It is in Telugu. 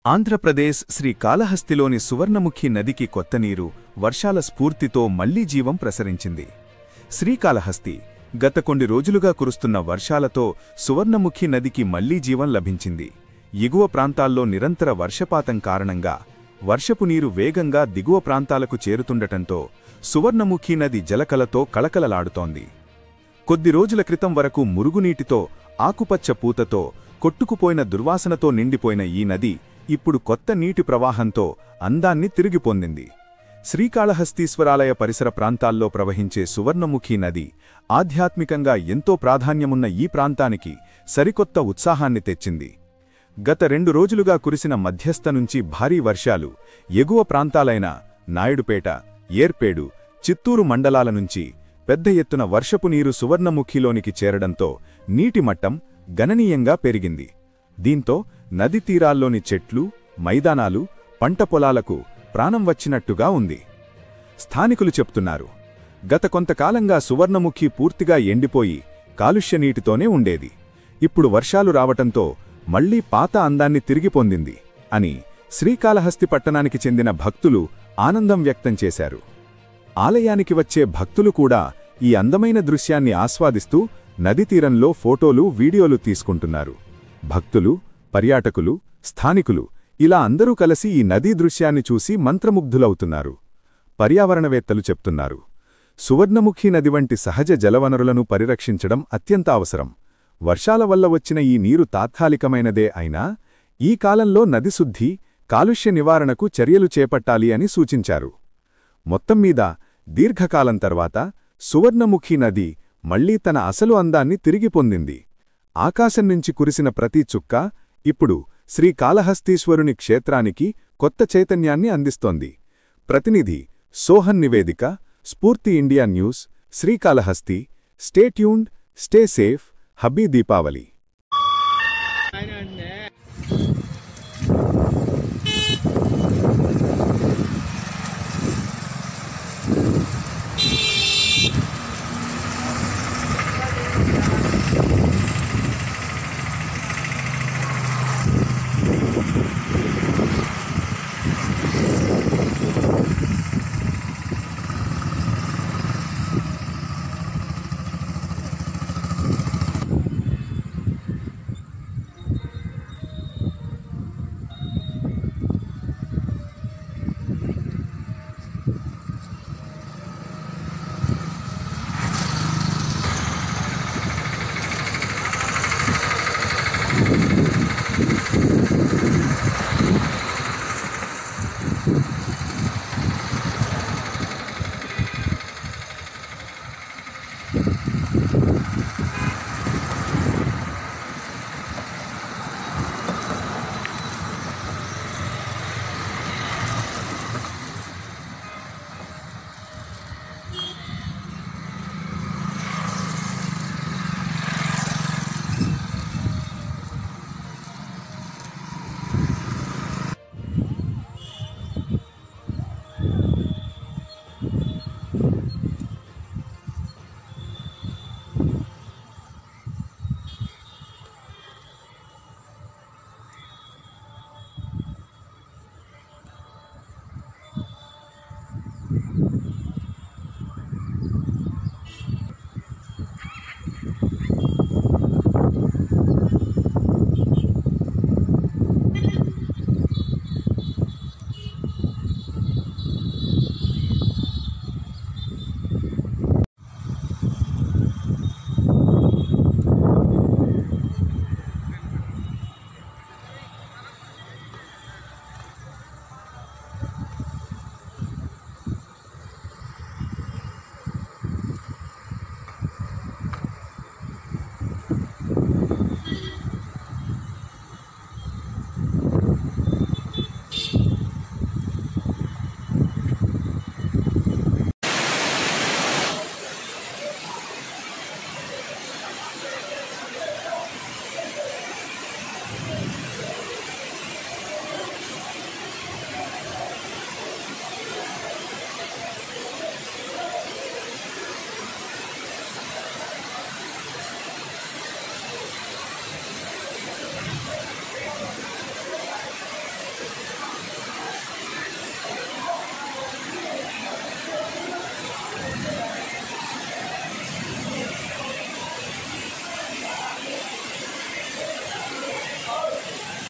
ఆంధ్రప్రదేశ్ శ్రీకాళహస్తిలోని సువర్ణముఖి నదికి కొత్త నీరు వర్షాల స్ఫూర్తితో మళ్లీ జీవం ప్రసరించింది. శ్రీకాళహస్తి గత కొన్ని రోజులుగా కురుస్తున్న వర్షాలతో సువర్ణముఖి నదికి మళ్లీ జీవం లభించింది. ఎగువ ప్రాంతాల్లో నిరంతర వర్షపాతం కారణంగా వర్షపు నీరు వేగంగా దిగువ ప్రాంతాలకు చేరుతుండటంతో సువర్ణముఖి నది జలకలతో కళకళలాడుతోంది. కొద్ది రోజుల క్రితం వరకు మురుగునీటితో, ఆకుపచ్చ పూతతో, కొట్టుకుపోయిన దుర్వాసనతో నిండిపోయిన ఈ నది ఇప్పుడు కొత్త నీటి ప్రవాహంతో అందాన్ని తిరిగి పొందింది. శ్రీకాళహస్తీశ్వరాలయ పరిసర ప్రాంతాల్లో ప్రవహించే సువర్ణముఖి నది ఆధ్యాత్మికంగా ఎంతో ప్రాధాన్యమున్న ఈ ప్రాంతానికి సరికొత్త ఉత్సాహాన్ని తెచ్చింది. గత 2 రోజులుగా కురిసిన మధ్యస్థ నుంచి భారీ వర్షాలు ఎగువ ప్రాంతాలైన నాయుడుపేట, ఏర్పేడు, చిత్తూరు మండలాల నుంచి పెద్ద ఎత్తున వర్షపు నీరు సువర్ణముఖిలోనికి చేరడంతో నీటి మట్టం గణనీయంగా పెరిగింది. దీంతో నది తీరాల్లోని చెట్లు, మైదానాలు, పంట పొలాలకు ప్రాణం వచ్చినట్టుగా ఉంది. స్థానికులు చెప్తున్నారు, గత కొంతకాలంగా సువర్ణముఖి పూర్తిగా ఎండిపోయి కాలుష్య నీటితోనే ఉండేది. ఇప్పుడు వర్షాలు రావటంతో మళ్లీ పాత అందాన్ని తిరిగి పొందింది అని శ్రీకాళహస్తి పట్టణానికి చెందిన భక్తులు ఆనందం వ్యక్తం చేశారు. ఆలయానికి వచ్చే భక్తులు కూడా ఈ అందమైన దృశ్యాన్ని ఆస్వాదిస్తూ నది తీరంలో ఫోటోలు, వీడియోలు తీసుకుంటున్నారు. భక్తులు, పర్యాటకులు, స్థానికులు ఇలా అందరూ కలిసి ఈ నదీ దృశ్యాన్ని చూసి మంత్రముగ్ధులవుతున్నారు. పర్యావరణవేత్తలు చెప్తున్నారు, సువర్ణముఖి నది వంటి సహజ జలవనరులను పరిరక్షించడం అత్యంత అవసరం. వర్షాల వల్ల వచ్చిన ఈ నీరు తాత్కాలికమైనదే అయినా ఈ కాలంలో నది శుద్ధి, కాలుష్య నివారణకు చర్యలు చేపట్టాలి అని సూచించారు. మొత్తంమీద దీర్ఘకాలం తర్వాత సువర్ణముఖి నది మళ్లీ తన అసలు అందాన్ని తిరిగి పొందింది. ఆకాశం నుంచి కురిసిన ప్రతి చుక్క ఇప్పుడు శ్రీకాళహస్తీశ్వరుని క్షేత్రానికి కొత్త చైతన్యాన్ని అందిస్తోంది. ప్రతినిధి సోహన్ నివేదిక, స్ఫూర్తి India news, Srikalahasti. Stay tuned, stay safe. Happy Deepavali.